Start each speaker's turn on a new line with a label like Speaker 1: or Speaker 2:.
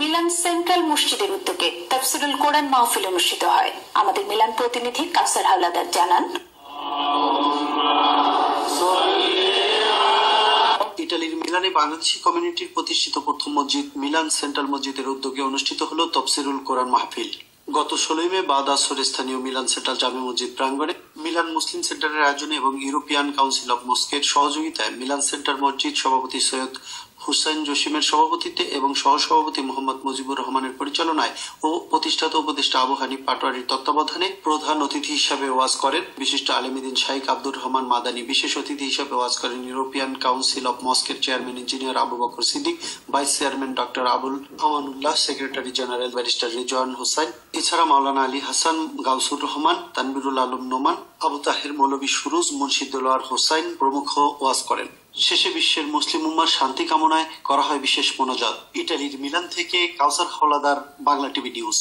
Speaker 1: Milan central মসজিদের উদ্যোগে তাফসিরুল কোরআন মাহফিল অনুষ্ঠিত হয়। আমাদের মিলান প্রতিনিধি কাউসার হাওলাদার জানান,
Speaker 2: ইটালির মিলানে বাংলাদেশি কমিউনিটির প্রতিষ্ঠিত প্রথম মসজিদ মিলান সেন্ট্রাল মসজিদের উদ্যোগে অনুষ্ঠিত হলো তাফসিরুল কোরআন মাহফিল। গত 16 মে বাদ আসর স্থানীয় মিলান সেন্ট্রাল জামে মসজিদ প্রাঙ্গণে মিলান মুসলিম সেন্টারের আয়োজনে এবং ইউরোপিয়ান কাউন্সিল অব মস্কের সহযোগিতায় মিলান সেন্টার মসজিদ সভাপতি সৈয়দ হুসাইন জসিমের সভাপতিত্বে এবং সহসভাপতি মোহাম্মদ মুজিবুর রহমানের পরিচালনায় ও প্রতিষ্ঠাতা উপদেষ্টা আবু হানিফ পাটোয়ারির তত্ত্বাবধানে প্রধান অতিথি হিসাবে ওয়াজ করেন বিশিষ্ট আলেমীদ্বীন শাইখ আব্দুর রহমান মাদানী। বিশেষ অতিথি হিসাবে ওয়াজ করেন ইউরোপিয়ান কাউন্সিল অব মস্কের chairman engineer Abu Bakr Siddique, vice chairman doctor Abul Amanullah, secretary general barrister Rizwan Hossain, এছাড়া মাওলানা আলী হাসান, গাউসুর রহমান, তানবিরুল আলম নোমান, আবু তাহের মৌলভী সুরুজ, মুন্সি দেলোয়ার হোসাইন প্রমুখ ওয়াজ করেন। শেষে বিশ্বের মুসলিম উম্মার শান্তি কামনায় করা হয় বিশেষ মোনাজাত। ইটালির মিলান থেকে কাউসার হাওলাদার, বাংলা টিভি নিউজ।